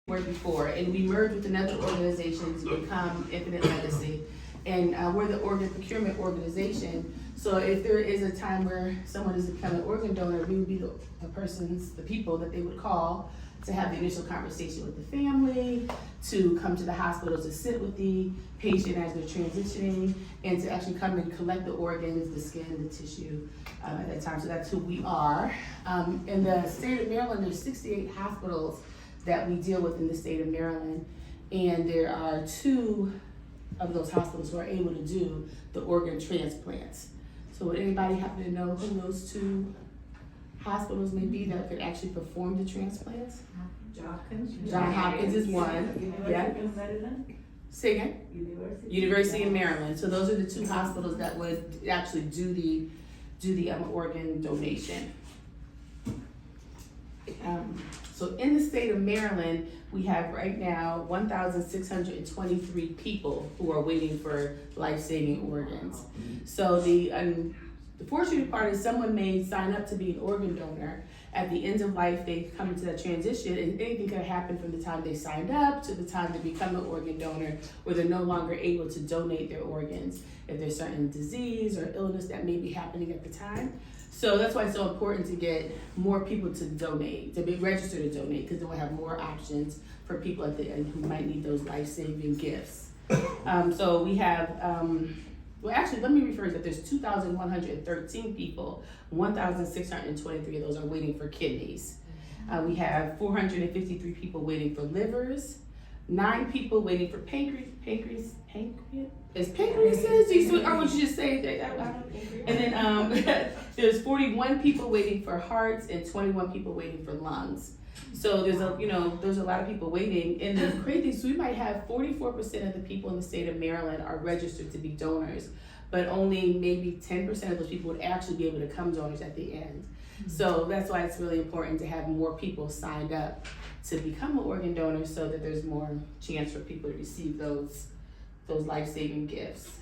were before, and we merged with another organization to become Infinite Legacy. And we're the organ procurement organization. So if there is a time where someone is becoming an organ donor, we would be the people that they would call to have the initial conversation with the family, to come to the hospital to sit with the patient as they're transitioning, and to actually come and collect the organs, the skin, the tissue at that time. So that's who we are. In the state of Maryland, there's 68 hospitals that we deal with in the state of Maryland, and there are 2 of those hospitals who are able to do the organ transplants. So would anybody happen to know who those 2 hospitals may be that could actually perform the transplants? Johns Hopkins is one. Yeah. Say again? University of Maryland. So those are the 2 hospitals that would actually do the organ donation. So in the state of Maryland, we have right now 1,623 people who are waiting for life-saving organs. So the fortunate part is someone may sign up to be an organ donor. At the end of life, they come into that transition, and anything could happen from the time they signed up to the time they become an organ donor, where they're no longer able to donate their organs if there's certain disease or illness that may be happening at the time. So that's why it's so important to get more people to donate, to be registered to donate, because then we'll have more options for people at the end who might need those life-saving gifts. So we have, well, actually, let me rephrase that. There's 2,113 people. 1,623 of those are waiting for kidneys. We have 453 people waiting for livers, 9 people waiting for pancreas. Is pancreas? Or would you just say that? And then there's 41 people waiting for hearts and 21 people waiting for lungs. So there's a lot of people waiting. And the crazy, so we might have 44% of the people in the state of Maryland are registered to be donors, but only maybe 10% of those people would actually be able to come donors at the end. So that's why it's really important to have more people signed up to become an organ donor, so that there's more chance for people to receive those life-saving gifts.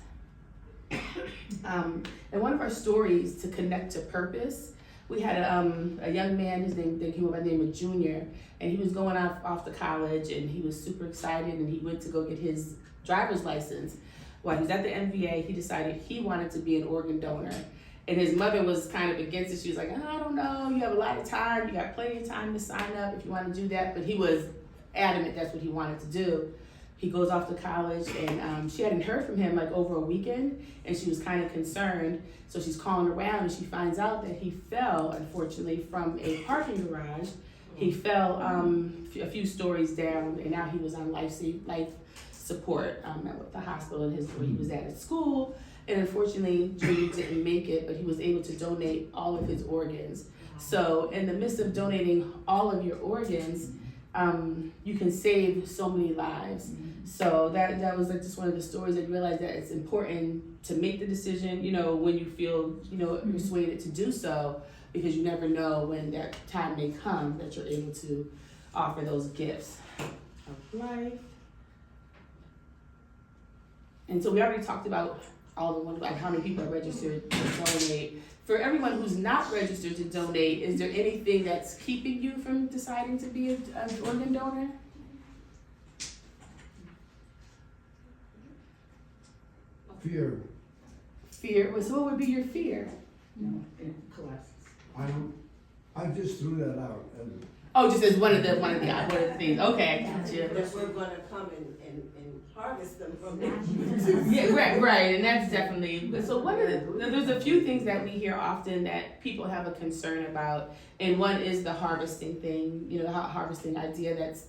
And one of our stories to connect to purpose, we had a young man, they came up by the name of Junior, and he was going off to college, and he was super excited, and he went to go get his driver's license. While he was at the MVA, he decided he wanted to be an organ donor. And his mother was kind of against it. She was like, I don't know, you have a lot of time, you got plenty of time to sign up if you want to do that. But he was adamant that's what he wanted to do. He goes off to college, and she hadn't heard from him like over a weekend, and she was kind of concerned. So she's calling around, and she finds out that he fell, unfortunately, from a parking garage. He fell a few stories down, and now he was on life support at the hospital where he was at school. And unfortunately, Junior didn't make it, but he was able to donate all of his organs. So in the midst of donating all of your organs, you can save so many lives. So that was like just one of the stories. I realized that it's important to make the decision, when you feel, persuaded to do so, because you never know when that time may come that you're able to offer those gifts of life. And so we already talked about all the ones, like how many people are registered to donate. For everyone who's not registered to donate, is there anything that's keeping you from deciding to be an organ donor? Fear. Fear? So what would be your fear? I just threw that out. Oh, just as one of the things. Okay, I got you. But we're gonna come and harvest them from them. Yeah, right, and that's definitely, so there's a few things that we hear often that people have a concern about, and one is the harvesting thing, the harvesting idea that's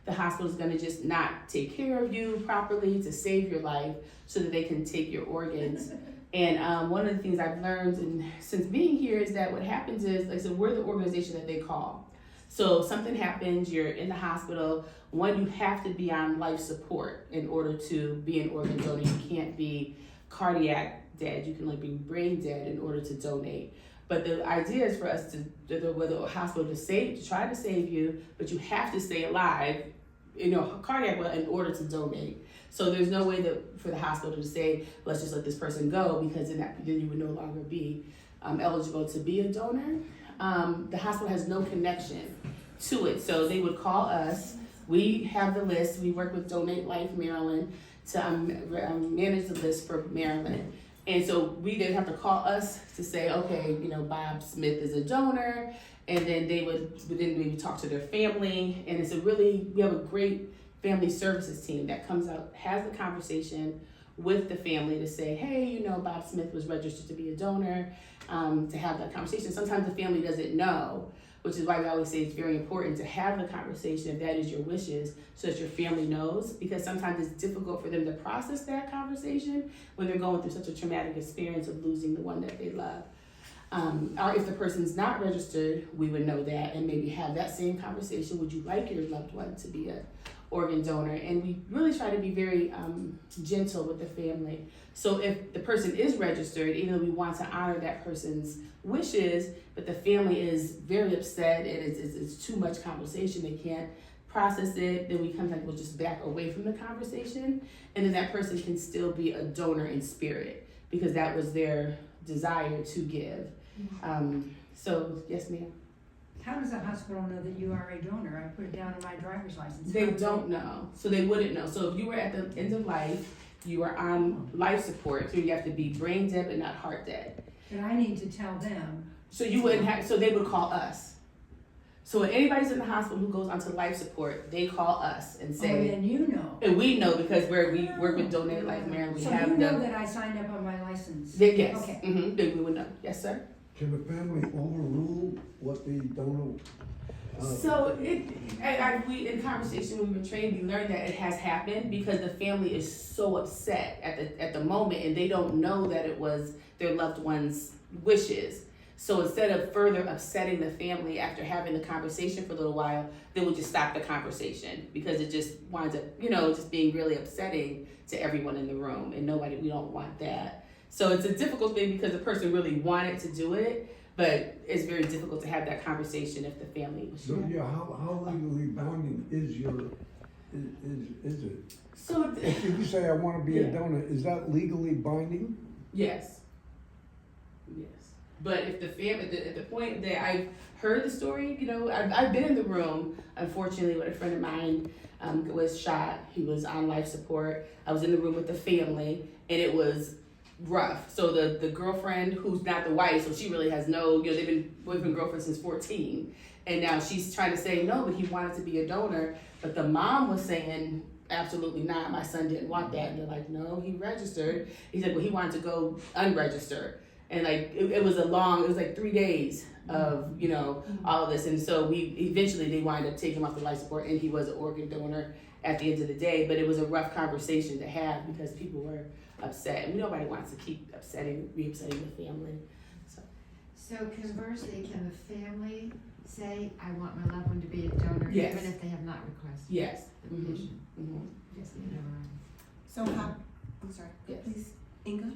the hospital's gonna just not take care of you properly to save your life so that they can take your organs. And one of the things I've learned since being here is that what happens is, like I said, we're the organization that they call. So if something happens, you're in the hospital, you have to be on life support in order to be an organ donor. You can't be cardiac dead. You can be brain dead in order to donate. But the idea is for us with a hospital to try to save you, but you have to stay alive, cardiac in order to donate. So there's no way for the hospital to say, let's just let this person go, because then you would no longer be eligible to be a donor. The hospital has no connection to it. So they would call us, we have the list. We work with Donate Life Maryland to manage the list for Maryland. And so we didn't have to call us to say, okay, you know, Bob Smith is a donor, and then they would talk to their family. And it's we have a great family services team that comes out, has the conversation with the family to say, hey, you know, Bob Smith was registered to be a donor, to have that conversation. Sometimes the family doesn't know, which is why we always say it's very important to have the conversation if that is your wishes, so that your family knows, because sometimes it's difficult for them to process that conversation when they're going through such a traumatic experience of losing the one that they love. Or if the person's not registered, we would know that and maybe have that same conversation. Would you like your loved one to be a organ donor? And we really try to be very gentle with the family. So if the person is registered, even though we want to honor that person's wishes, but the family is very upset and it's too much conversation, they can't process it, then we sometimes will just back away from the conversation, and then that person can still be a donor in spirit because that was their desire to give. So yes, ma'am. How does the hospital know that you are a donor? I put it down on my driver's license. They don't know, so they wouldn't know. So if you were at the end of life, you are on life support, so you have to be brain dead but not heart dead. But I need to tell them. So you wouldn't have, so they would call us. So when anybody's in the hospital who goes onto life support, they call us and Oh, say, then you know. and we know because we work with Donate Life Maryland, we So have you know them. that I signed up on my license? Yes, Okay. then we would know, yes, sir. Can the family overrule what the donor? So we in conversation when we were trained, we learned that it has happened because the family is so upset at the moment, and they don't know that it was their loved one's wishes. So instead of further upsetting the family after having the conversation for a little while, they will just stop the conversation because it just winds up, just being really upsetting to everyone in the room, and we don't want that. So it's a difficult thing because the person really wanted to do it, but it's very difficult to have that conversation if the family was. So yeah, how legally binding is it? So If you say I want to be a Yeah. donor, is that legally binding? Yes. But if the family, at the point that I've heard the story, I've been in the room, unfortunately, with a friend of mine was shot. He was on life support. I was in the room with the family, and it was rough. So the girlfriend, who's not the wife, so she really has no, they've been boyfriend girlfriend since 14, and now she's trying to say no, but he wanted to be a donor. But the mom was saying, absolutely not, my son didn't want that. And they're like, no, he registered. He said, well, he wanted to go unregistered. And it was like 3 days of, all of this. And so they wind up taking him off the life support, and he was an organ donor at the end of the day. But it was a rough conversation to have because people were upset, and nobody wants to keep re-upsetting the family. So conversely, can the family say, I want my loved one to be a donor, Yes. even if they have not requested Yes. the petition? Yes. So how, I'm sorry, Yes. please, Inga?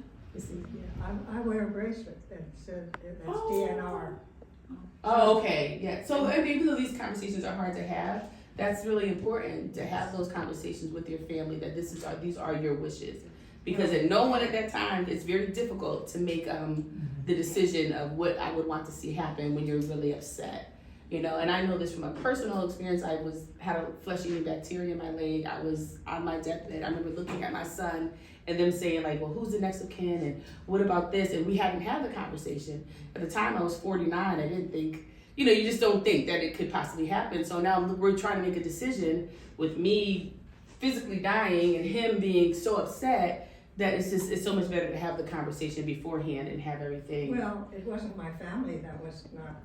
I wear a bracelet that says that's Oh. DNR. Oh, okay, yeah. So even though these conversations are hard to have, that's really important to have those conversations with your family, that these are your wishes. Because at no one at that time, it's very difficult to make the decision of what I would want to see happen when you're really upset. And I know this from a personal experience. I had a flesh-eating bacteria in my leg. I was on my deathbed. I remember looking at my son and them saying like, well, who's the next of kin, and what about this? And we hadn't had the conversation. At the time I was 49, I didn't think, you just don't think that it could possibly happen. So now we're trying to make a decision with me physically dying and him being so upset that it's so much better to have the conversation beforehand and have everything. Well, it wasn't my family that was not,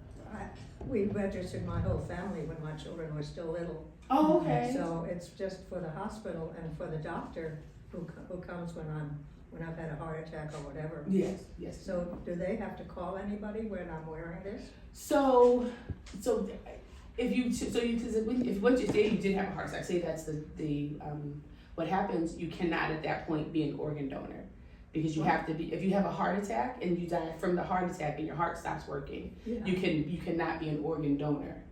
we registered my whole family when my children were still little. Oh, okay. So it's just for the hospital and for the doctor who comes when I've had a heart attack or whatever. Yes. So do they have to call anybody when I'm wearing this? So if once you say you did have a heart attack, say that's the what happens, you cannot at that point be an organ donor, because you have to be, if you have a heart attack and you die from the heart attack and your heart stops working, Yeah. you cannot be an organ donor,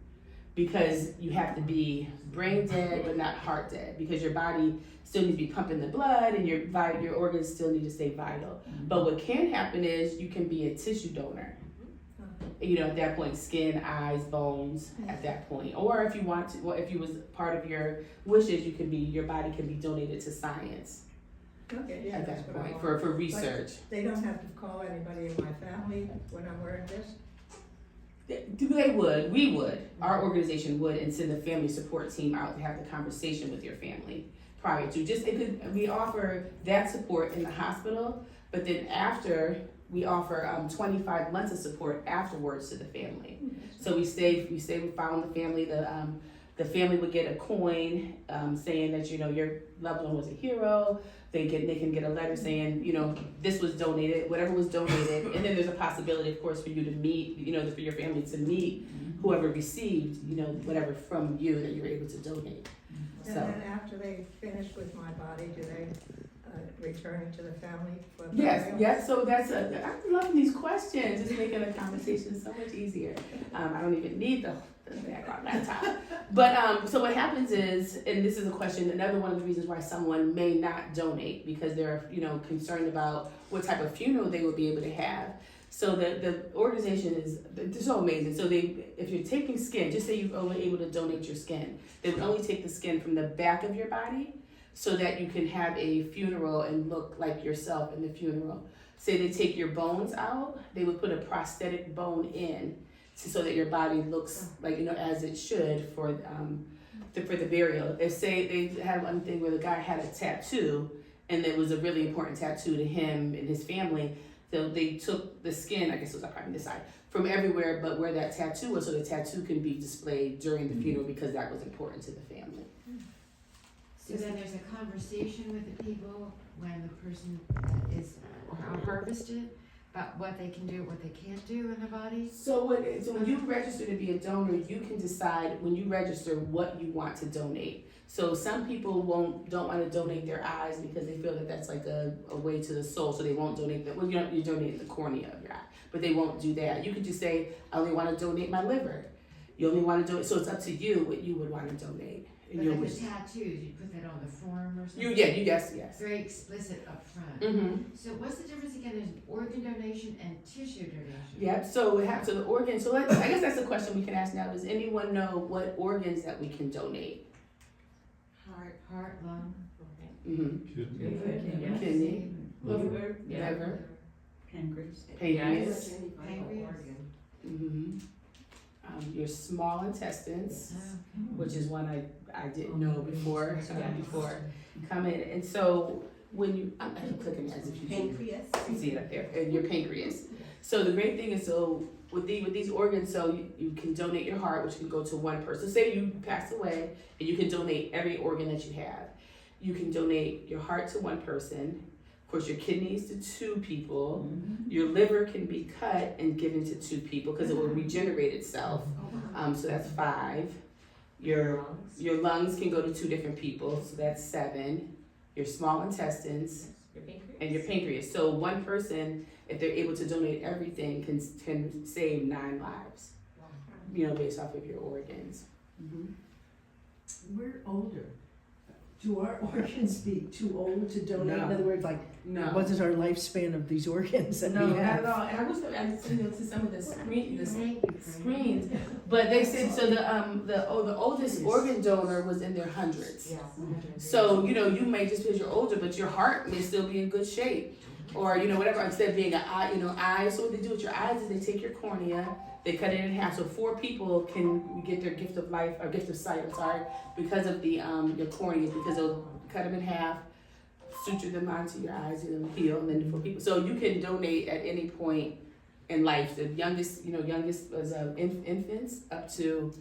because you have to be brain dead but not heart dead, because your body still needs to be pumping the blood and your organs still need to stay vital. But what can happen is you can be a tissue donor. you know, at that point, skin, eyes, bones, at that point. Or if you want to, well, if you was part of your wishes, your body can be donated to science Okay, yeah, at that's that what I point, want. for research. They don't have to call anybody in my family when I'm wearing this? We would, our organization would, and send the family support team out to have the conversation with your family prior to. We offer that support in the hospital, but then after, we offer 25 months of support afterwards to the family. So we found the family, the family would get a coin saying that, you know, your loved one was a hero. They can get a letter saying, you know, this was donated, whatever was donated, and then there's a possibility, of course, for you to meet, you know, for your family to meet whoever received, you know, whatever from you that you were able to donate. And So. then after they finish with my body, do they return it to the family for Yes, burial? yes, so I'm loving these questions, it's making the conversation so much easier. I don't even need the background laptop. But, so what happens is, and this is a question, another one of the reasons why someone may not donate, because they're, you know, concerned about what type of funeral they would be able to have. So the organization they're so amazing. So if you're taking skin, just say you're only able to donate your skin, they would only take the skin from the back of your body so that you can have a funeral and look like yourself in the funeral. Say they take your bones out, they would put a prosthetic bone in so that your body looks like, you know, as it should for the burial. They say they had one thing where the guy had a tattoo, and it was a really important tattoo to him and his family. So they took the skin, I guess it was probably this side, from everywhere but where that tattoo was, so the tattoo can be displayed during the funeral because that was important to the family. So then there's a conversation with the people when the person is harvested about what they can do, what they can't do in the body? So when you register to be a donor, you can decide when you register what you want to donate. So some people don't want to donate their eyes because they feel that that's like a way to the soul, so they won't donate that. Well, you're donating the cornea of your eye, but they won't do that. You could just say, I only want to donate my liver. You only want to donate, so it's up to you what you would want to donate. But like the tattoos, you put that on the form or something? Yes. Very explicit up front. Mm-hmm. So what's the difference again in organ donation and tissue donation? Yep, so the organ, I guess that's the question we can ask now. Does anyone know what organs that we can donate? Heart, lung. Mm-hmm. Kidney. Kidney, Liver. liver, Pancreas. pancreas, Pancreas. mm-hmm. Your small intestines, Okay. which is one I didn't know before coming. And so when you, I'm clicking as if you Pancreas. You see it up there, your pancreas. So the great thing is, so with these organs, so you can donate your heart, which can go to one person. Say you pass away, and you can donate every organ that you have. You can donate your heart to one person. Of course, your kidneys to 2 people. Your liver can be cut and given to 2 people because it will regenerate itself. So that's 5. Your lungs can go to 2 different people, so that's 7. Your small intestines and your pancreas. So one person, if they're able to donate everything, can save 9 lives. You know, based off of your organs. We're older. Do our organs be too old to donate? No. In other words, like, No. what is our lifespan of these organs that No, we not have? at all. And I wish that I seen to some of the screens, Thank you, Fran. screens. But they said so the oldest organ donor was in their hundreds. So you know, you may just because you're older, but your heart may still be in good shape, or you know whatever. Instead of being an eye, eye. So what they do with your eyes is they take your cornea, they cut it in half. So 4 people can get their gift of life or gift of sight. I'm sorry, because of the your cornea, because they'll cut them in half, suture them onto your eyes, and it'll heal. And then 4 people. So you can donate at any point in life. The youngest was infants up to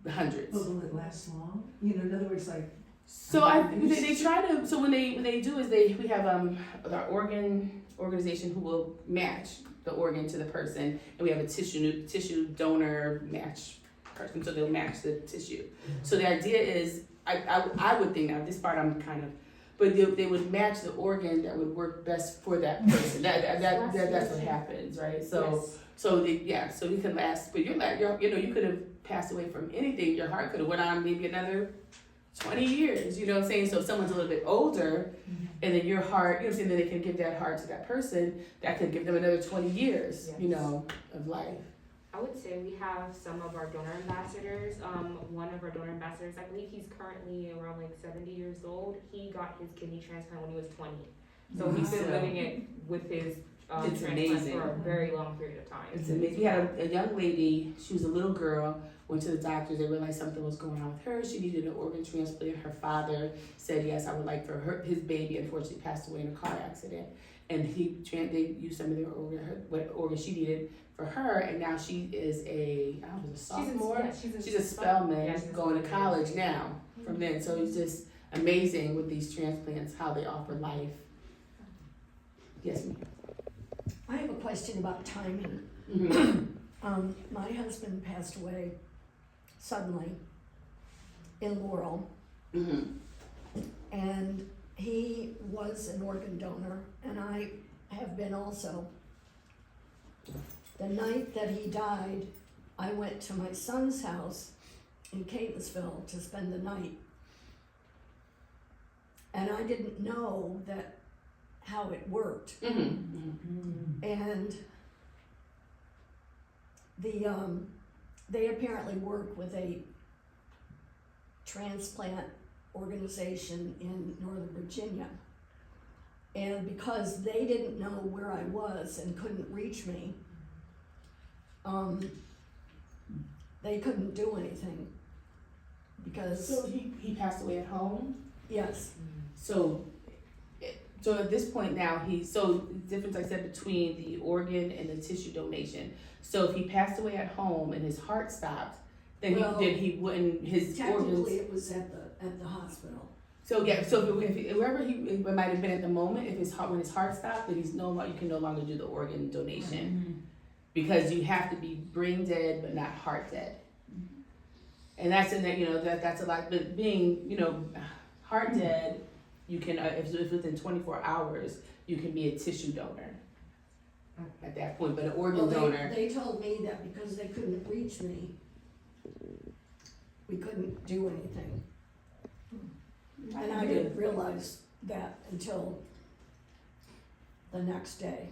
the hundreds. But will it last long? You know, in other words, like. So they try to. So when they do is we have our organization who will match the organ to the person, and we have a tissue donor match person, so they'll match the tissue. So the idea is, I would think now this part I'm kind of, but they would match the organ that would work best for that person. That's what happens, right? So so you can last, but you could have passed away from anything. Your heart could have went on maybe another 20 years, you know what I'm saying? So if someone's a little bit older, and then your heart, you know what I'm saying, then they can give that heart to that person, that could give them another 20 years, you know, of life. I would say we have some of our donor ambassadors. One of our donor ambassadors, I believe he's currently around like 70 years old. He got his kidney transplant when he was 20. So he's been living it with his It's transplant amazing. for a very long period of time. It's amazing. We had a young lady, she was a little girl, went to the doctors, they realized something was going on with her, she needed an organ transplant. Her father said, yes, I would like for her, his baby unfortunately passed away in a car accident. And they used some of their what organ she needed for her, and now she is a sophomore. She's a Spelman, Yeah, she's going to college now from then. So it's just amazing with these transplants, how they offer life. Yes, ma'am. I have a question about timing. Mm-hmm. My husband passed away suddenly in Laurel, Mm-hmm. and he was an organ donor, and I have been also. The night that he died, I went to my son's house in Catonsville to spend the night. And I didn't know that how it worked. Mm-hmm. And they apparently work with a transplant organization in Northern Virginia. And because they didn't know where I was and couldn't reach me, they couldn't do anything. Because, So he passed away at home. yes, So at this point now, the difference I said between the organ and the tissue donation. So if he passed away at home and his heart stopped, then Well, he wouldn't, his technically organs. it was at the hospital. So yeah, so if wherever it might have been at the moment, when his heart stopped, then you can no longer do the organ donation. Because you have to be brain dead but not heart dead. And that's that's a lot, but being, heart dead, you can, if within 24 hours, you can be a tissue donor at that point, but an organ donor. They told me that because they couldn't reach me, we couldn't do anything. And I didn't realize that until the next day.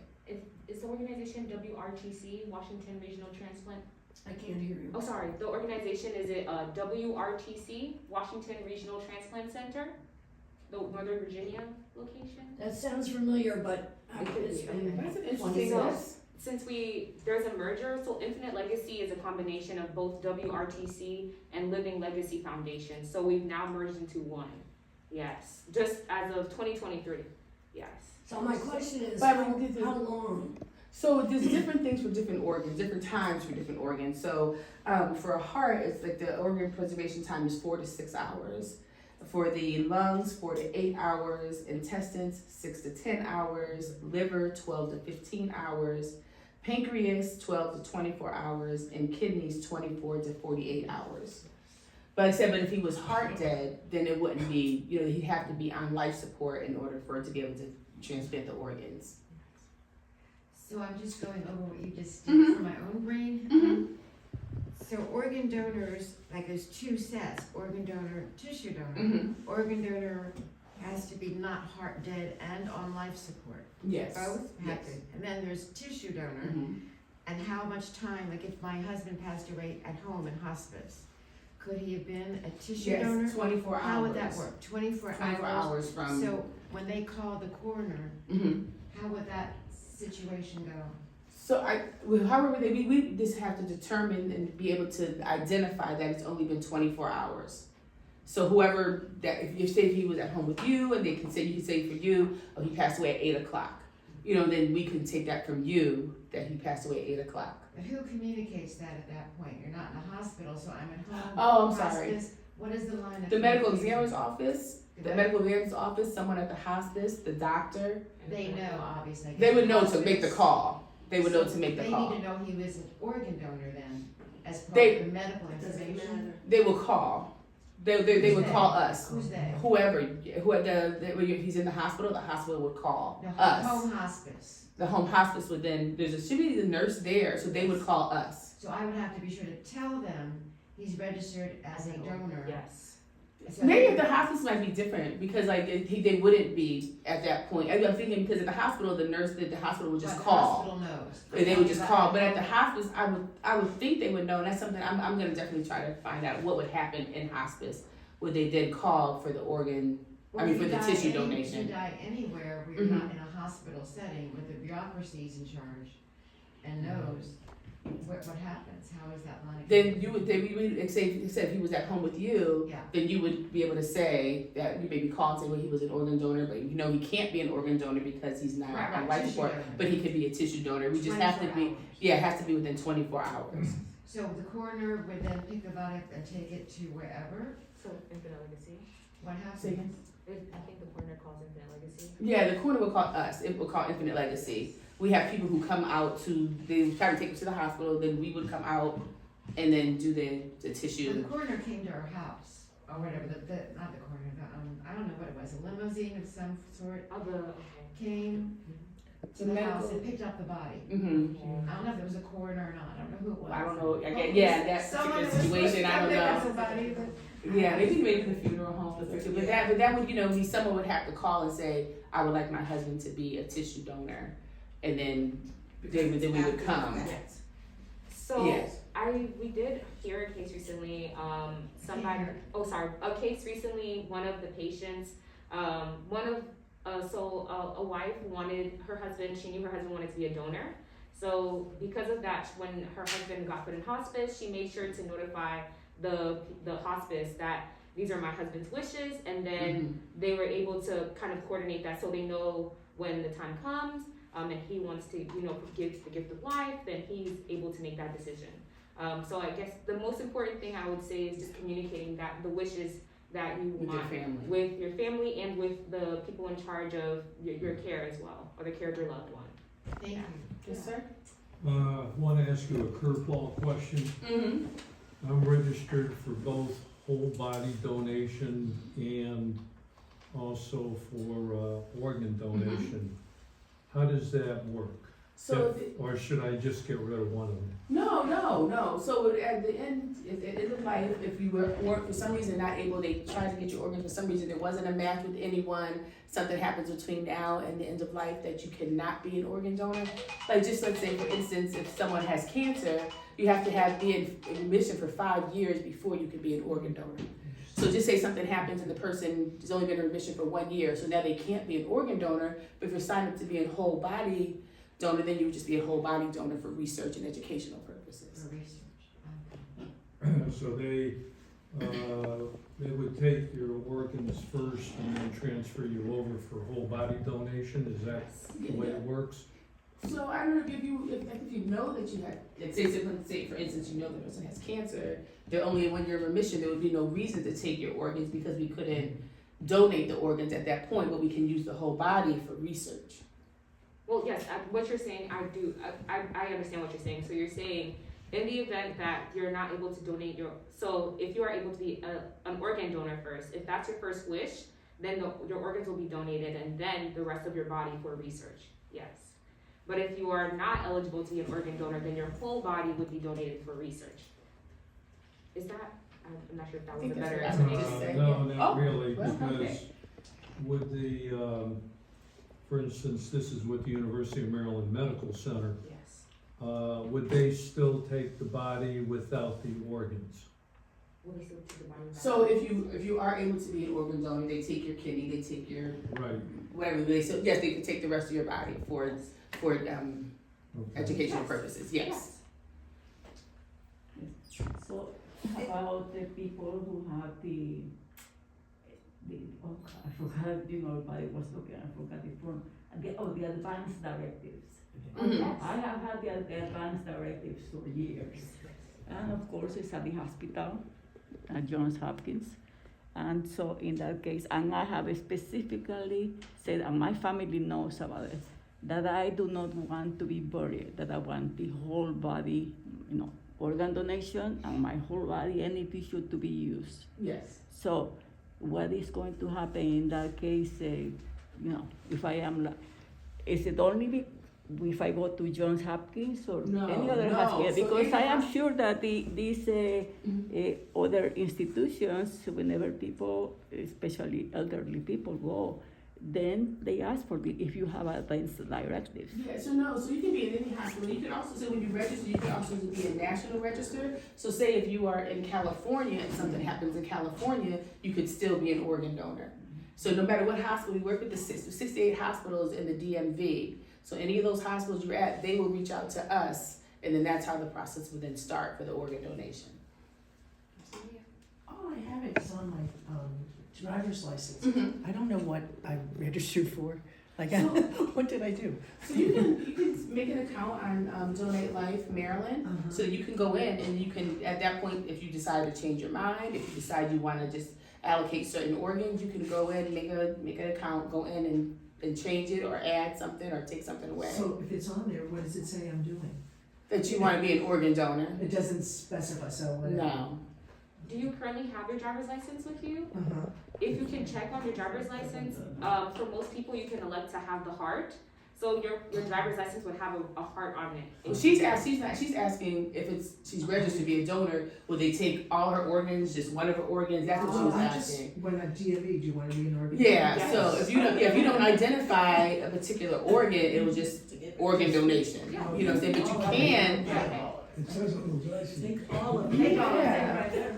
Is the organization WRTC, Washington Regional Transplant? I can't hear you. Oh, sorry. The organization, is it WRTC, Washington Regional Transplant Center? The Northern Virginia location? That sounds familiar, but it's been That's an 20 interesting years. list. Since there's a merger, so Infinite Legacy is a combination of both WRTC and Living Legacy Foundation. So we've now merged into one. Yes, just as of 2023. Yes. So my question is, But how long? So there's different things for different organs, different times for different organs. So for a heart, it's like the organ preservation time is 4 to 6 hours. For the lungs, 4 to 8 hours. Intestines, 6 to 10 hours. Liver, 12 to 15 hours. Pancreas, 12 to 24 hours. And kidneys, 24 to 48 hours. But I said, but if he was heart dead, then it wouldn't be, he'd have to be on life support in order for it to be able to transplant the organs. So I'm just going over what you just did for my own brain. So organ donors, like there's two sets, organ donor, tissue donor. Organ donor has to be not heart dead and on life support. Yes. Both have Yes. to. And then there's tissue donor. And how much time, like if my husband passed away at home in hospice, could he have been a tissue donor? Yes, 24 hours. How would that work? 24 hours from. So when they call the coroner, how would that situation go? So however, we just have to determine and be able to identify that it's only been 24 hours. So whoever that, if you say if he was at home with you, and you can say for you, oh, he passed away at 8 o'clock. Then we can take that from you that he passed away at 8 o'clock. But who communicates that at that point? You're not in a hospital, so I'm at home. Oh, I'm sorry. Hospice. What is the line of The medical communication? examiner's office, someone at the hospice, the doctor. They know, obviously. They would know to make the call. They would know to make the call. They need to know he was an organ donor then, as part They- of the medical Doesn't information. matter. They will call. They would Who's call they? us. Who's they? Whoever, if he's in the hospital would call No, us. home hospice. The home hospice would then, should be the nurse there, so they would call us. So I would have to be sure to tell them he's registered as a donor. Yes. So- Maybe at the hospice might be different because like they wouldn't be at that point. I'm thinking because at the hospital, the hospital would just But the call. hospital knows. And they would just call, but at the hospice, I would think they would know, and that's something I'm gonna definitely try to find out what would happen in hospice. Would they then call for the organ, Well, for you the die tissue You donation? die anywhere where you're Mhm. not in a hospital setting, where the bureaucracy's in charge and knows what happens, how is that money? Then we would say if he was at home with you, Yeah. then you would be able to say that you maybe call and say, well, he was an organ donor, but you know he can't be an organ donor because he's not Right, on life tissue support, donor. but he could be a tissue donor. We just have to 24 be, hours. yeah, it has to be within 24 hours. So the coroner would then pick the body up and take it to wherever? So Infinite Legacy. What happens? Say again? I think the coroner calls Infinite Legacy. Yeah, the coroner will call us. It will call Infinite Legacy. We have people who come out they try to take us to the hospital, then we would come out and then do the The tissue. coroner came to our house, or whatever, not the coroner, I don't know what it was, a limousine of some sort came to the house and picked up the body. Mm-hmm. I don't know if it was a coroner or not, I don't know who it was. I don't know. That Someone particular that was situation, I don't picked up know. somebody, but Yeah, maybe the funeral home, but that would be someone would have to call and say, I would like my husband to be a tissue donor, and then we would come. So Yes. we did hear a case recently, a case recently, one of the patients, a wife wanted her husband, she knew her husband wanted to be a donor. So because of that, when her husband got put in hospice, she made sure to notify the hospice that these are my husband's wishes, and then they were able to kind of coordinate that so they know when the time comes, and he wants to, give the gift of life, then he's able to make that decision. So I guess the most important thing I would say is just communicating that the wishes that you With your want family. with your family and with the people in charge of your care as well, or the care of your loved one. thank you. Yes, sir. Want to ask you a curveball question. Mm-hmm. I'm registered for both whole body donation and also for organ donation. How does that work? So. Or should I just get rid of one of them? No. So at the end of life, if you weren't for some reason not able, they tried to get your organ for some reason, there wasn't a match with anyone, something happens between now and the end of life that you cannot be an organ donor. Like just let's say for instance, if someone has cancer, you have to be in remission for 5 years before you can be an organ donor. So just say something happens and the person has only been in remission for 1 year, so now they can't be an organ donor, but if you're signed up to be a whole body donor, then you would just be a whole body donor for research and educational purposes. For research. So they would take your organs first and then transfer you over for whole body donation. Is that the way it works? So I don't know if you know that you had, say for instance, you know the person has cancer, they're only in 1 year remission, there would be no reason to take your organs because we couldn't donate the organs at that point, but we can use the whole body for research. Well, yes, what you're saying, I understand what you're saying. So you're saying, in the event that you're not able to donate so if you are able to be an organ donor first, if that's your first wish, then your organs will be donated and then the rest of your body for research, yes. But if you are not eligible to be an organ donor, then your whole body would be donated for research. Is that, I'm not sure if that was a better that's what explanation. No, not Oh, really, well, because okay. with the, for instance, this is with the University of Maryland Medical Center. Yes. Would they still take the body without the organs? Will they still take the body back? So if you are able to be an organ donor, they take your kidney, they take your Right. whatever they can take the rest of your body for Okay. educational purposes. Yes. So about the people who have the I forgot, everybody was looking, I forgot the form, the advance directives. Mhm. I have had the advance directives for years. And of course, it's at the hospital, at Johns Hopkins. And so in that case, and I have specifically said, and my family knows about it, that I do not want to be buried, that I want the whole body, organ donation, and my whole body, any tissue to be used. Yes. So what is going to happen in that case, if I am, is it only if I go to Johns Hopkins or No, any other no. hospital, So because any I am sure that these other institutions, whenever people, especially elderly people, go, then they ask for if you have advanced directives. Yeah, so no, so you can be in any hospital. You can also say when you register, you can also be a national register. So say if you are in California and something happens in California, you could still be an organ donor. So no matter what hospital, we work with the 68 hospitals in the DMV. So any of those hospitals you're at, they will reach out to us, and then that's how the process would then start for the organ donation. All I have is on my driver's license. Mhm. I don't know what I registered for. Like, So- what did I do? So you can make an account on Donate Life Maryland, so you can go in and you can, at that point, if you decide to change your mind, if you decide you wanna just allocate certain organs, you can go in, make an account, go in and change it or add something or take something away. So if it's on there, what does it say I'm doing? That you wanna be an organ donor. It doesn't specify, so whatever. No. Do you currently have your driver's license with you? Uh-huh. If you can check on your driver's license, for most people, you can elect to have the heart. So your driver's license would have a heart on it. Well, she's asking if she's registered to be a donor, will they take all her organs, just one of her organs? That's what she was I asking. just went on DMV, do you wanna be an organ? Yeah, Yes. so if you don't identify a particular organ, it will just organ donation. You know what I'm saying? But you can. It says on the license. Take all of Take it. all of it Yeah. right there.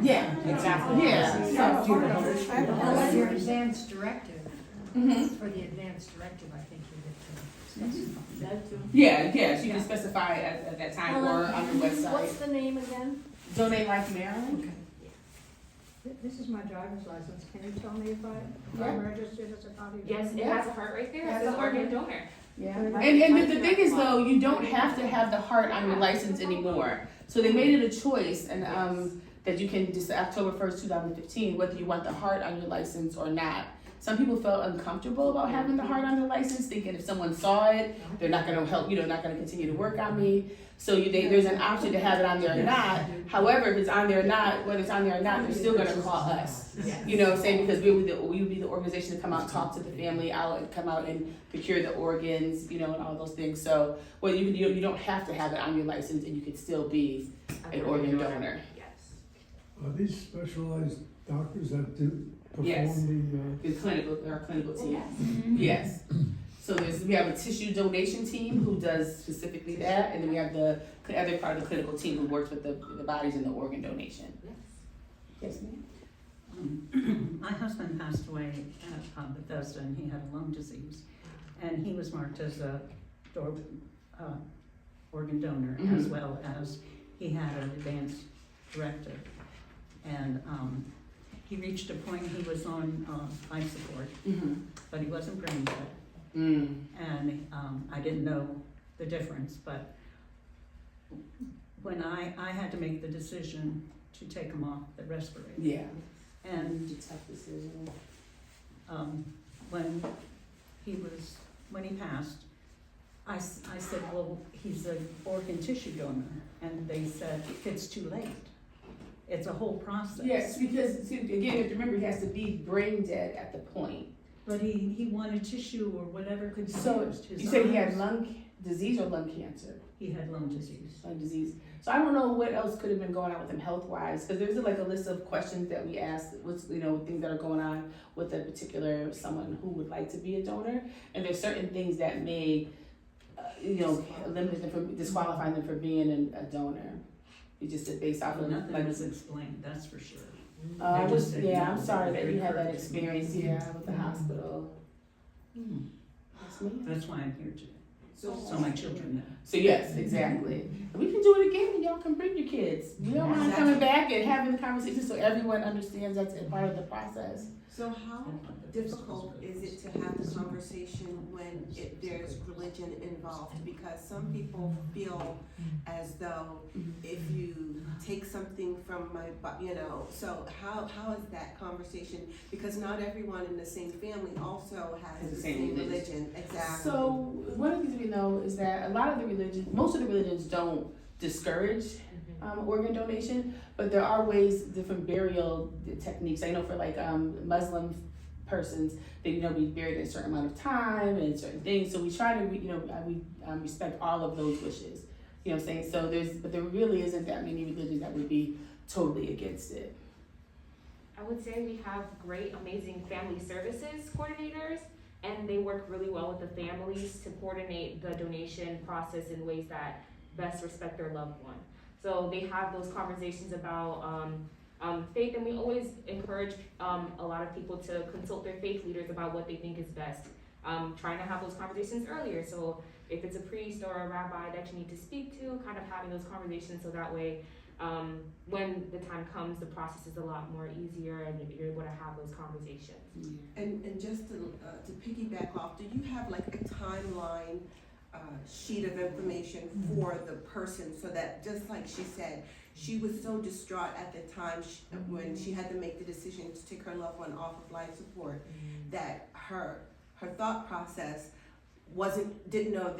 Yeah, exactly. Yeah. So, Unless your advanced directive, Mhm. for the advanced directive, I think you would specify. That too. yeah, so you can specify at that time or on the What's website. the name again? Donate Life Maryland. This is my driver's license, can you tell me if I'm registered as a body? Yes, it Yeah. has a heart right there. It has It says a heart. organ donor. Yeah, and the thing is though, you don't have to have the heart on your license anymore. So they made it a choice, and that you can just October 1st, 2015, whether you want the heart on your license or not. Some people felt uncomfortable about having the heart on their license, thinking if someone saw it, they're not going to help, not going to continue to work on me. So there's an option to have it on there or not. However, if it's on there or not, whether it's on there or not, they're still going to call us. You know what I'm saying? Because we would be the organization to come out and talk to the family out and come out and procure the organs, and all those things. So, well, you don't have to have it on your license, and you can still be an organ donor. Yes. Are these specialized doctors that do Yes. perform Our clinical team. Yes. So we have a tissue donation team who does specifically that, and then we have the other part of the clinical team who works with the bodies and the organ donation. Yes, ma'am. My husband passed away at Bethesda, and he had a lung disease, and he was marked as a organ donor, as well as he had an advanced directive, and he reached a point he was on life support, but he wasn't brain dead, and I didn't know the difference, but when I had to make the decision to take him off the respirator. Yeah. And It's a tough decision. when he passed, I said, well, he's an organ tissue donor, and they said, it's too late. It's a whole process. Yes, because again, you have to remember he has to be brain dead at the point. But he wanted tissue or whatever could be So used. His you said he had arms. lung disease or lung cancer? He had lung disease. Lung disease. So I don't know what else could have been going on with him health wise, because there's like a list of questions that we asked, what's things that are going on with a particular someone who would like to be a donor, and there's certain things that may, eliminate them from disqualifying them for being a donor. You just said based off of Nothing was explained, that's for sure. I'm They just said no. I'm sorry that you had that Very experience, with the hospital. Yes, ma'am. That's why I'm here today. So my children know. So yes, exactly. And we can do it again, and y'all can bring your kids. We don't mind coming back and having the conversation so everyone understands that's a part of the process. So how difficult is it to have the conversation when there's religion involved? Because some people feel as though if you take something from my, so how is that conversation? Because not everyone in the same family also has the same religion. Exactly. So one of the things we know is that most of the religions don't discourage organ donation, but there are different burial techniques. I know for like Muslim persons, they, be buried in a certain amount of time and certain things. So we try to, respect all of those wishes. You know what I'm saying? So but there really isn't that many religions that would be totally against it. I would say we have great, amazing family services coordinators, and they work really well with the families to coordinate the donation process in ways that best respect their loved one. So they have those conversations about faith, and we always encourage a lot of people to consult their faith leaders about what they think is best. Trying to have those conversations earlier. So if it's a priest or a rabbi that you need to speak to, kind of having those conversations so that way when the time comes, the process is a lot more easier and you're able to have those conversations. And just to piggyback off, do you have like a timeline sheet of information for the person, so that, just like she said, she was so distraught at the time when she had to make the decision to take her loved one off of life support, that her thought process didn't know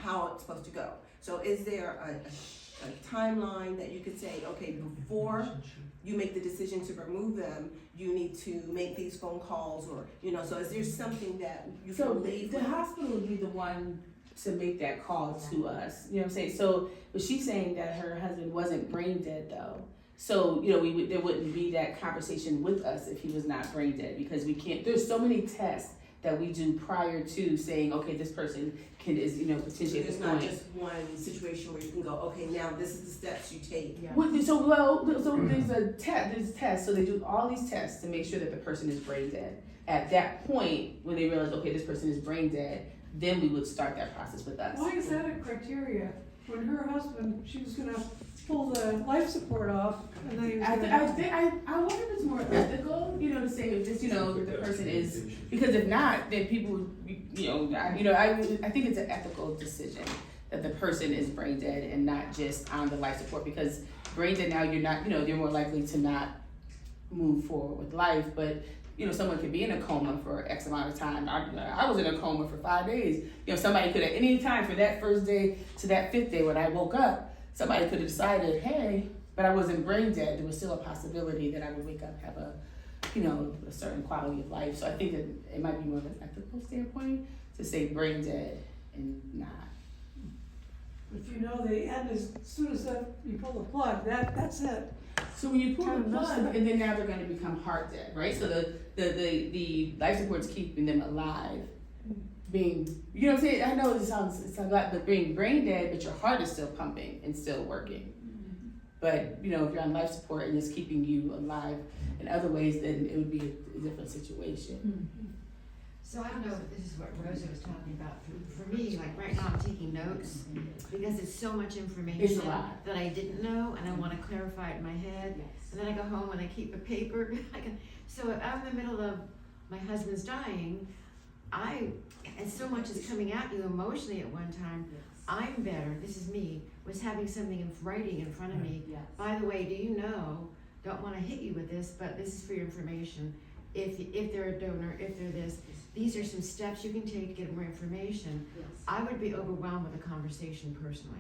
how it's supposed to go. So is there a timeline that you could say, okay, before you make the decision to remove them, you need to make these phone calls, or, so is there something that you can leave? The hospital would be the one to make that call to us, you know what I'm saying? So, but she's saying that her husband wasn't brain dead though. So, there wouldn't be that conversation with us if he was not brain dead, because we can't, there's so many tests that we do prior to saying, okay, this person is potentially at this point. There's not just one situation where you can go, okay, now this is the steps you take. Yeah. So there's there's tests. So they do all these tests to make sure that the person is brain dead. At that point, when they realize, okay, this person is brain dead, then we would start that process with us. Why is that a criteria? When her husband, she was gonna pull the life support off, and then he was I wonder if it's more ethical, to say if this, if the person is, because if not, then people would, I think it's an ethical decision that the person is brain dead and not just on the life support, because brain dead now you're not, you're more likely to not move forward with life, but someone could be in a coma for X amount of time. I was in a coma for 5 days. Somebody could at any time from that first day to that 5th day when I woke up, somebody could have decided, hey, but I wasn't brain dead. There was still a possibility that I would wake up, have a certain quality of life. So I think that it might be more of an ethical standpoint to say brain dead and not. If the end is, as soon as you pull the plug, that's it. So when you pull the plug, and then now they're going to become heart dead, right? So the life support's keeping them alive, being, what I'm saying? I know it sounds a lot, but being brain dead, but your heart is still pumping and still working. But if you're on life support and it's keeping you alive in other ways, then it would be a different situation. So I don't know if this is what Rosa was talking about. For me, like right now I'm taking notes because it's so much information It's a lot. that I didn't know, and I want to clarify it in my head. And then I go home and I keep a paper. So if I'm in the middle of my husband's dying, and so much is coming at you emotionally at one time. I'm better, this is me, was having something in writing in front of me. Yes. By the way, do you know, don't want to hit you with this, but this is for your information. If they're a donor, if they're this, these are some steps you can take to get more information. Yes. I would be overwhelmed with a conversation personally.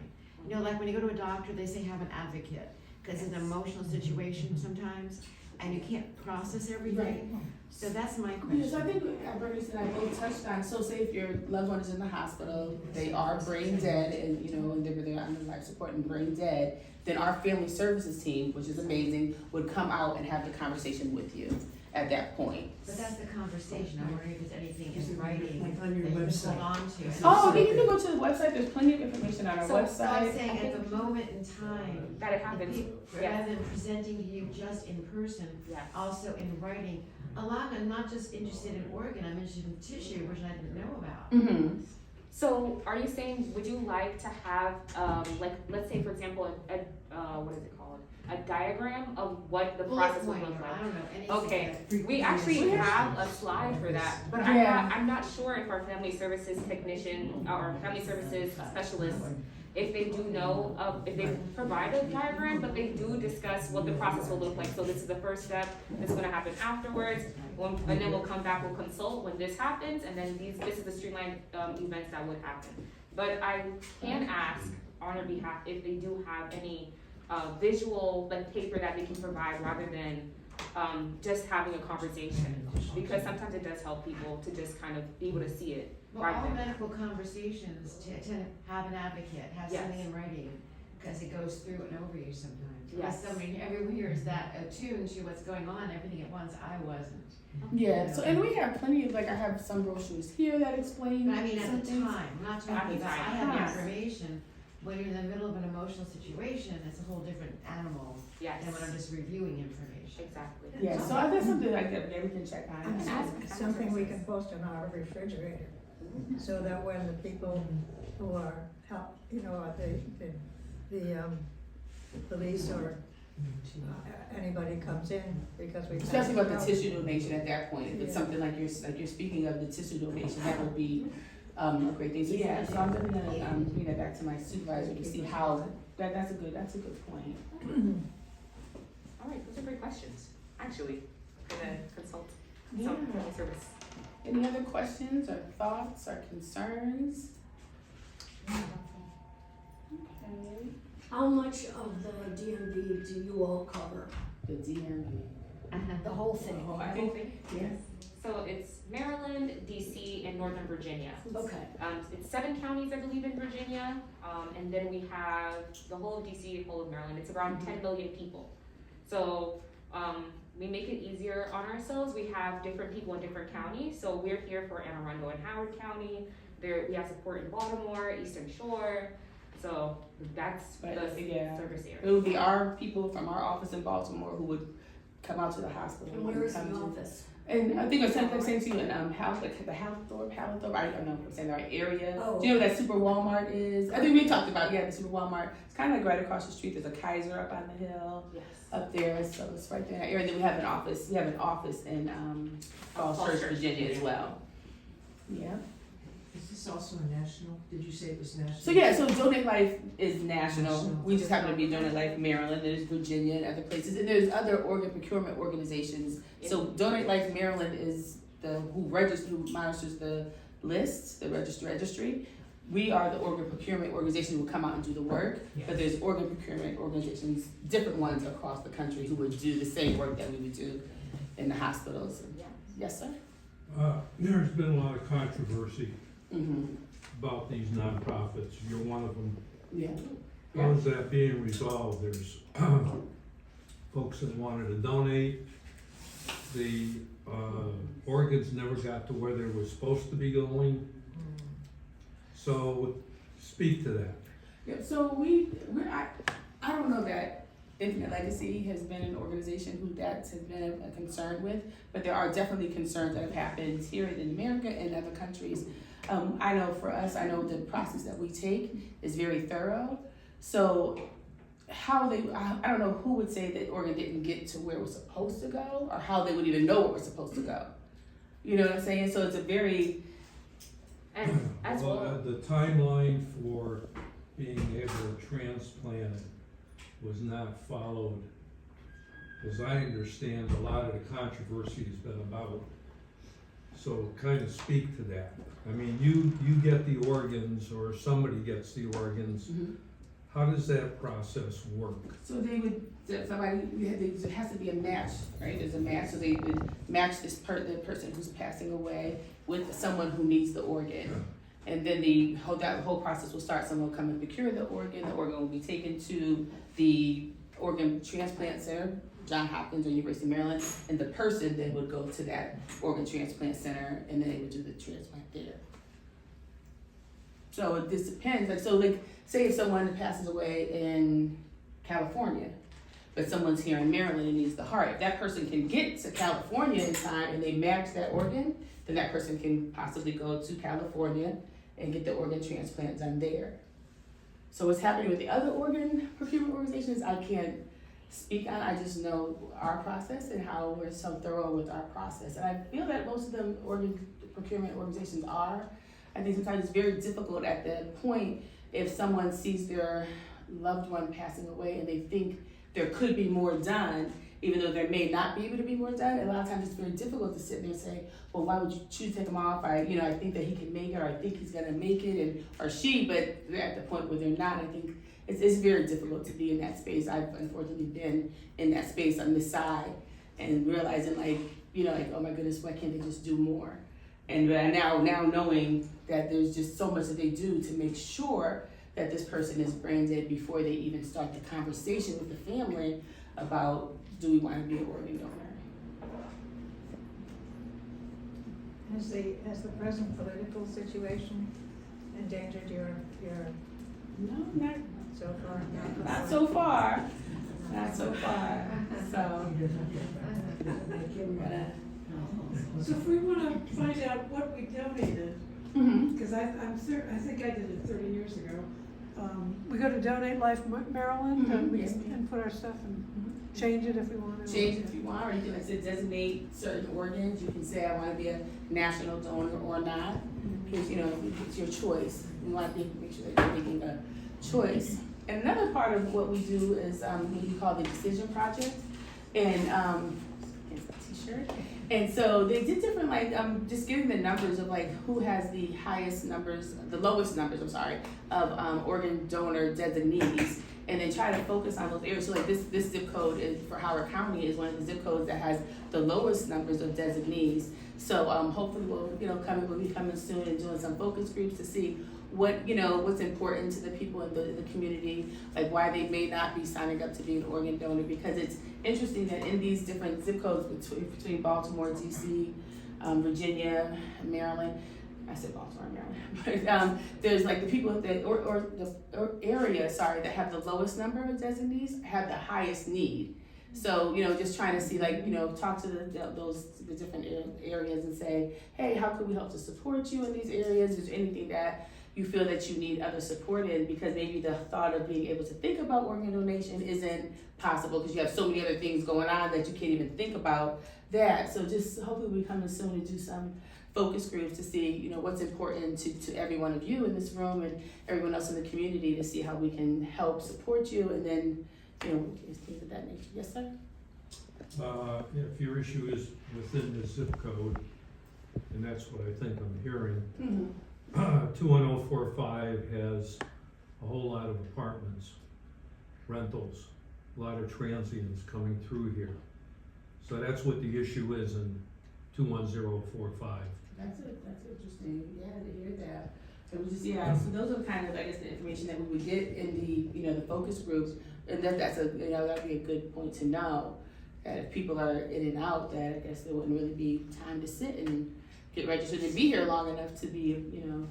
Like when you go to a doctor, they say have an advocate, because it's an emotional situation sometimes, and you can't process everything. Right. So that's my question. So I think Bernice and I both touched on, so say if your loved one is in the hospital, they are brain dead and, and they're under life support and brain dead, then our family services team, which is amazing, would come out and have the conversation with you at that point. But that's the conversation. I'm wondering if there's anything in writing Like on your that you can website. hold on to. Oh, then you can go to the website, there's plenty of information on our So website. I'm saying at the moment in time, That it happens. rather than presenting to you just in person, Yes. also in writing. A lot, I'm not just interested in organ, I'm interested in tissue, which I didn't know about. Mm-hmm. So are you saying, would you like to have, let's say for example, what is it called? A diagram of what the process would look I like? don't know, anything. Okay, that- we actually have a slide for that, but I'm not sure if our family services technician or family services specialist, if they do know, if they provide a diagram, but they do discuss what the process will look like. So this is the first step, this is gonna happen afterwards, and then we'll come back, we'll consult when this happens, and then this is the streamlined events that would happen. But I can ask on their behalf if they do have any visual paper that they can provide rather than just having a conversation, because sometimes it does help people to just kind of be able to see it. Well, right all there. medical conversations, to have an advocate, have Yes. something in writing, because it goes through and over you sometimes. Yes. Somebody, everyone here is that attuned to what's going on, everything at once, I wasn't. Yeah, so, and we have plenty of, like, I have some brochures here that explain But I mean, some at the things. time, I'm not talking about, I At the have the time. information, when you're in the middle of an emotional situation, it's a whole different animal Yes, than when I'm just reviewing information. exactly. Yeah, so that's something like that we can check on. I'm And sorry. Something we can post on our refrigerator, so that when the people who are, the police or anybody comes in, because we. Especially about the tissue donation at that point, if it's something like you're speaking of, the tissue donation, that would be, a great thing, so yeah, so I'm definitely gonna, bring that back to my supervisor to see how, that's a good point. All right, those are great questions, actually, for the consult, Yeah. service. Any other questions or thoughts or concerns? Okay. How much of the DMV do you all cover? The DMV. The whole thing? Oh, I think, yes. So it's Maryland, DC, and Northern Virginia. Okay. It's 7 counties, I believe, in Virginia, and then we have the whole of DC, whole of Maryland. It's around 10 million people. So we make it easier on ourselves. We have different people in different counties. So we're here for Anne Arundel and Howard County. We have support in Baltimore, Eastern Shore. So that's the Yeah. service area. It would be our people from our office in Baltimore who would come out to the hospital. And where is the come to- office? And I think I sent to you in the Halthorpe, I don't know if I'm saying the right area. Oh. Do you know where that Super Walmart is? I think we talked about, the Super Walmart. It's kind of like right across the street. There's a Kaiser up on the hill Yes. up there, so it's right there in that area. And then we have an office in Falls Church, Virginia as well. Yeah. Is this also a national, did you say it was national? So yeah, so Donate Life is national. National. We just happen to be Donate Life Maryland. There's Virginia and other places, and there's other organ procurement organizations. So Donate Life Maryland is who monitors the list, the registry. We are the organ procurement organization who will come out and do the work. Yes. But there's organ procurement organizations, different ones across the country, who would do the same work that we would do in the hospitals. Yes, sir. There's been a lot of controversy Mm-hmm. about these nonprofits. You're one of them. Yeah. How is that being resolved? There's folks that wanted to donate. The organs never got to where they were supposed to be going. So speak to that. Yeah, so I don't know that Infinite Legacy has been an organization who that has been a concern with, but there are definitely concerns that have happened here in America and other countries. I know for us, I know the process that we take is very thorough. So I don't know who would say that organ didn't get to where it was supposed to go, or how they would even know where we're supposed to go. You know what I'm saying? So it's a very, And as well, The timeline for being able to transplant it was not followed. As I understand, a lot of the controversy has been about. So kind of speak to that. I mean, you get the organs, or somebody gets the organs. mm-hmm. How does that process work? So there has to be a match, right? There's a match, so they would match the person who's passing away with someone who needs the organ. And then that whole process will start. Someone will come and procure the organ will be taken to the organ transplant center, Johns Hopkins or University of Maryland, and the person then would go to that organ transplant center, and then they would do the transplant there. So this depends, say if someone passes away in California, but someone's here in Maryland and needs the heart, if that person can get to California in time and they match that organ, then that person can possibly go to California and get the organ transplant done there. So what's happening with the other organ procurement organizations, I can't speak on. I just know our process and how we're so thorough with our process. And I feel that most of the organ procurement organizations are. I think sometimes it's very difficult at that point if someone sees their loved one passing away and they think there could be more done, even though there may not be able to be more done. A lot of times it's very difficult to sit there and say, well, why would you choose to take him off? I think that he can make it, or I think he's gonna make it, or she, but they're at the point where they're not. I think it's very difficult to be in that space. I've unfortunately been in that space on this side, and realizing like, you know, like, oh my goodness, why can't they just do more? And now knowing that there's just so much that they do to make sure that this person is brain dead before they even start the conversation with the family about, do we want to be an organ donor? Has the present political situation endangered your, No, not so far? Not so far. Not so far. So we're gonna. So if we wanna find out what we donated, Mhm. cause I think I did it 30 years ago. We go to Donate Life Maryland and we Yes, can put our stuff and change it if we want to. Change it if you want, or you can, like, say, designate certain organs. You can say, I want to be a national donor or not. Because, you know, it's your choice. We want to make sure that you're making a choice. And another part of what we do is what we call the Decision Project. And, here's the t-shirt. And so they did different, like, just giving the numbers of like who has the highest numbers, the lowest numbers, I'm sorry, of organ donor designees. And then try to focus on those areas. So like this zip code is for Howard County is one of the zip codes that has the lowest numbers of designees. So hopefully we'll be coming soon and doing some focus groups to see what's important to the people in the community, like why they may not be signing up to be an organ donor, because it's interesting that in these different zip codes between Baltimore, DC, Virginia, Maryland. I said Baltimore, Maryland, but there's like the people that or the area, that have the lowest number of designees have the highest need. So just trying to see talk to the different areas and say, hey, how can we help to support you in these areas? Is there anything that you feel that you need other support in? Because maybe the thought of being able to think about organ donation isn't possible because you have so many other things going on that you can't even think about that. So just hopefully we coming soon to do some focus groups to see, what's important to every one of you in this room and everyone else in the community to see how we can help support you and then, things of that nature. Yes, sir? If your issue is within the zip code, and that's what I think I'm hearing, 21045 has a whole lot of apartments, rentals, a lot of transients coming through here. So that's what the issue is in 21045. That's interesting. Yeah, to hear that. It was just, so those are kind of, I guess, the information that we would get in the focus groups, and that'd be a good point to know, that if people are in and out, that I guess there wouldn't really be time to sit and get registered and be here long enough to be,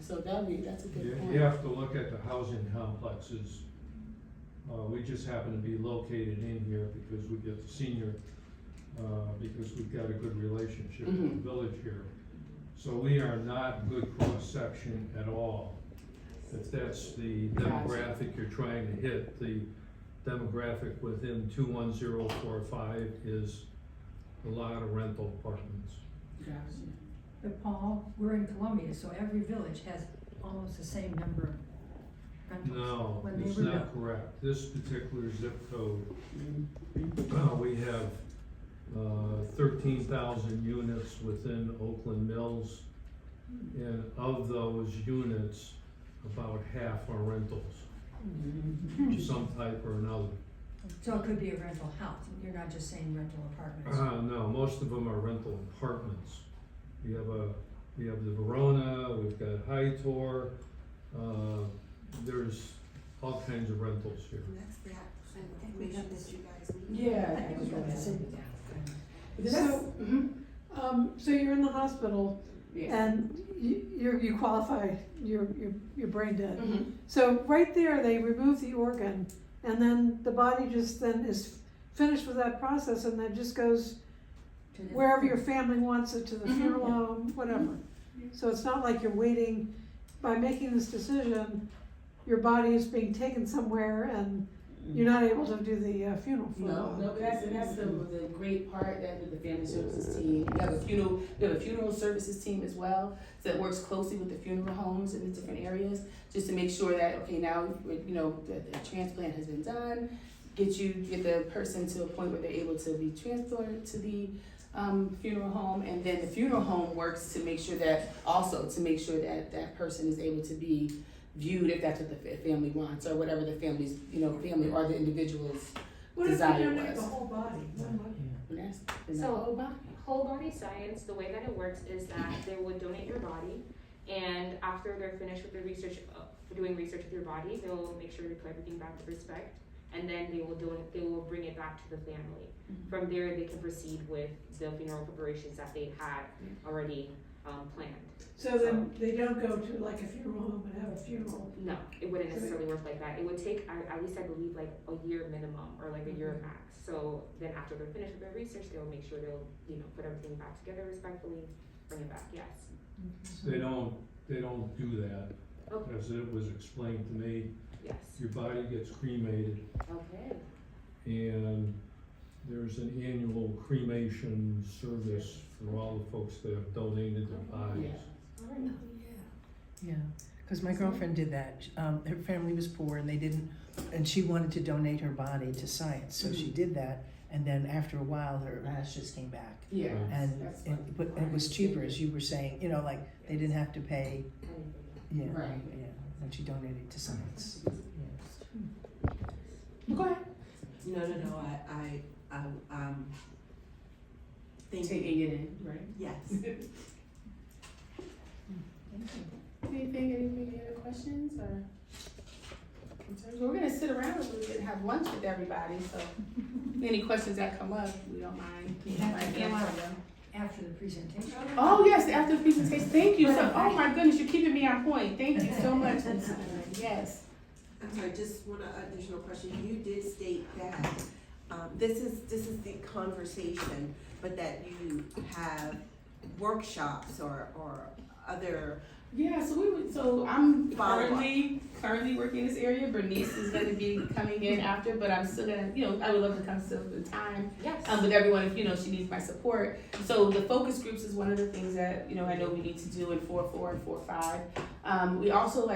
so that's a good point. You have to look at the housing complexes. We just happen to be located in here because we get the senior, because we've got a good relationship with the village here. So we are not good cross-section at all. If that's the demographic you're trying to hit, the demographic within 21045 is a lot of rental apartments. Gotcha. But Paul, we're in Columbia, so every village has almost the same number of rentals. No, When they it's were not correct. This particular zip code, we have 13,000 units within Oakland Mills, and of those units, about half are rentals, of some type or another. So it could be a rental house, you're not just saying rental apartments. No, most of them are rental apartments. We have the Verona, we've got Hightor, there's all kinds of rentals here. And that's the information that you guys need. Yeah, I was gonna say that. So you're in the hospital Yeah. and you qualify, you're brain dead. Mm-hmm. So right there, they remove the organ and then the body just then is finished with that process and then just goes wherever your family wants it, to the funeral home, whatever. So it's not like you're waiting, by making this decision, your body is being taken somewhere and you're not able to do the funeral for a while. No, but that's the great part that with the family services team. We have a funeral services team as well that works closely with the funeral homes in the different areas, just to make sure that, okay, now, the transplant has been done, get the person to a point where they're able to be transported to the funeral home, and then the funeral home works to make sure that that person is able to be viewed if that's what the family wants, or whatever the family's, family or the individual's What if you desire donate was. the whole body? And that's in the So- whole body. Whole body science, the way that it works is that they would donate your body, and after they're finished with the research, doing research with your body, they'll make sure to put everything back with respect, and then they will bring it back to the family. From there, they can proceed with the funeral preparations that they had already planned. So then they don't go to like a funeral home and have a funeral. No, it wouldn't necessarily work like that. It would take, at least I believe, like a year minimum, or like a year max. So then after they're finished with their research, they'll make sure they'll, put everything back together respectfully, bring it back, yes. They don't do that, Okay. as it was explained to me. Yes. Your body gets cremated, Okay. and there's an annual cremation service for all the folks that have donated their bodies. All right. Yeah, because my girlfriend did that. Her family was poor and they didn't, and she wanted to donate her body to science, so she did that. And then after a while, her ashes came back. Yeah. And but it was cheaper, as you were saying, like they didn't have to pay. Yeah, Right. yeah. When she donated to science. Go ahead. No, thank you. Taking it in, right? Yes. Any other questions or concerns? We're gonna sit around a little bit and have lunch with everybody, so any questions that come up, we don't mind. You have to answer come up them. after the presentation. Oh, yes, after the presentation, thank you so, oh my goodness, you're keeping me on point, thank you so much, Ms. Hunter. Yes. I'm sorry, just one additional question. You did state that, this is the conversation, but that you have workshops or other. Yeah, so I'm Follow-up. currently working in this area. Bernice is gonna be coming in after, but I'm still gonna, I would love to come still the time. Yes. With everyone, if, she needs my support. So the focus groups is one of the things that, I know we need to do in 4-4 and 4-5. We also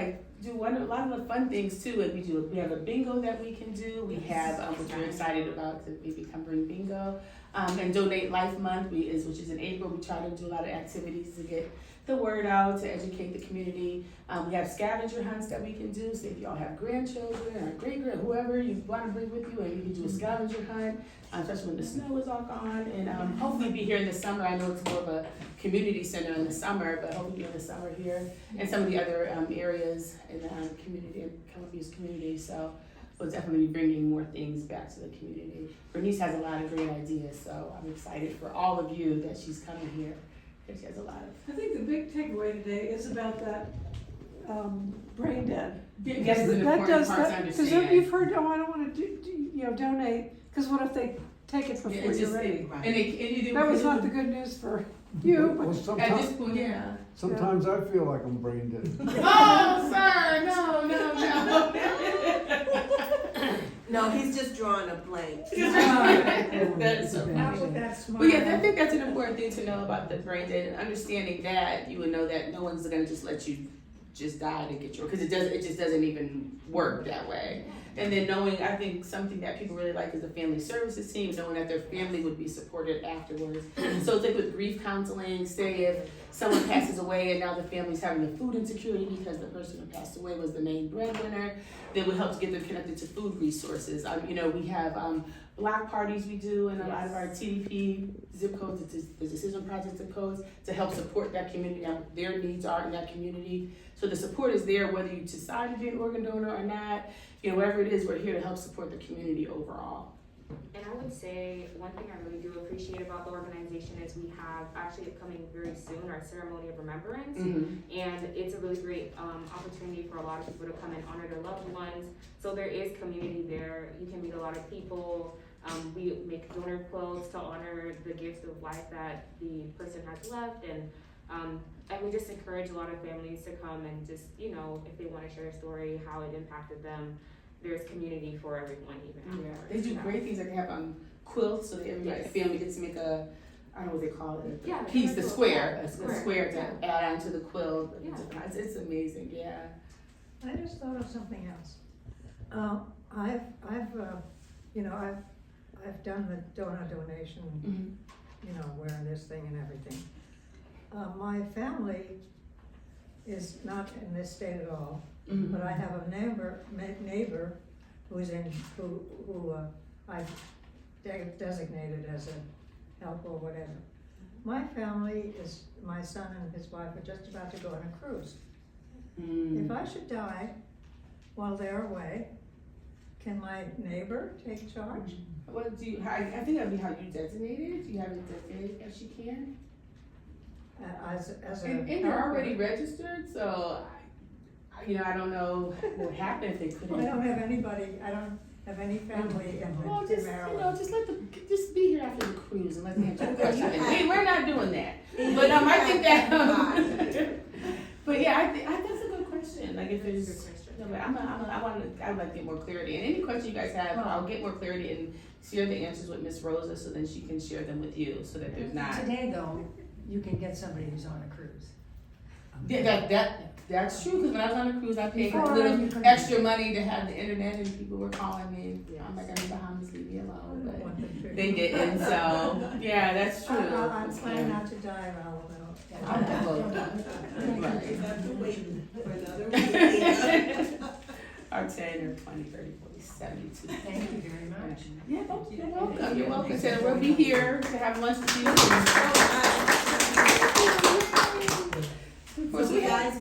do a lot of the fun things too, and we have a bingo that we can do. We have, which we're excited about to maybe come bring bingo. And Donate Life Month, which is in April. We try to do a lot of activities to get the word out, to educate the community. We have scavenger hunts that we can do, so if y'all have grandchildren or great-grand, whoever you wanna bring with you, and you can do a scavenger hunt, especially when the snow is all gone, and hopefully be here in the summer. I know it's more of a community center in the summer, but hopefully in the summer here, and some of the other areas in the community, Columbia's community, so we'll definitely be bringing more things back to the community. Bernice has a lot of great ideas, so I'm excited for all of you that she's coming here. She has a lot of. I think the big takeaway today is about that, brain dead. Yes, it's an That important does part to that, because understand. you've heard, I don't wanna donate, because what if they take it before Yeah, it's you're just, ready? and you do. That was not the good news for you, Well, but At sometimes, this point, yeah. sometimes I feel like I'm brain dead. Oh, sir, no. No, he's just drawing a blank. That's so Not funny. with that smart. But yeah, I think that's an important thing to know about the brain dead, and understanding that you would know that no one's gonna just let you just die to get your, because it just doesn't even work that way. And then knowing, I think something that people really like is the family services team, knowing that their family would be supported afterwards. So it's like with grief counseling, say if someone passes away and now the family's having a food insecurity because the person who passed away was the main breadwinner, that would help to get them connected to food resources. We have block parties we do in a lot of our TDP zip codes, the Decision Project zip codes, to help support that community and what their needs are in that community. So the support is there whether you decide to be an organ donor or not. Whatever it is, we're here to help support the community overall. And I would say one thing I really do appreciate about the organization is we have actually coming very soon our ceremony of remembrance, and it's a really great opportunity for a lot of people to come and honor their loved ones. So there is community there. You can meet a lot of people. We make donor quilts to honor the gift of life that the person has left, and we just encourage a lot of families to come and just if they want to share a story, how it impacted them. There's community for everyone, even Yeah, afterwards. they do great things. Like they have quilts, so that everybody, Yes. family gets to make a, I don't know what they call it, Yeah, the piece, the quilt. square, a Square. square to add onto the quilt. Yeah. It's amazing, yeah. I just thought of something else. I've done the donation, wearing this thing and everything. My family is not in this state at all, but I have a neighbor who's who I've designated as help or whatever. My family is, my son and his wife are just about to go on a cruise. If I should die while they're away, can my neighbor take charge? What do you, I think that'd be how you designate it, do you have it designated if she can? As a. And they're already registered, so, I don't know what would happen if they couldn't. I don't have anybody, I don't have any family Well, in just, Maryland. just be here after the cruise and let them answer questions. We're not doing that, but, I think that, but yeah, I think that's a good question, like if there's. No, but I would like to get more clarity, and any question you guys have, I'll get more clarity and share the answers with Miss Rosa, so then she can share them with you, so that there's not. Today though, you can get somebody who's on a cruise. Yeah, that's true, because when I was on a cruise, I paid a Before, little you couldn't- extra money to have the internet, and people were calling me, I'm like, I need Bahamas, leave me alone, but they didn't, so, yeah, that's true. I'm trying not to die, Raul, though. After waiting for another week. Our 10 or 20, 30, 40, 72. Thank you very much. Yeah, you're welcome, you're welcome. So we'll be here to have lunch with you. So you guys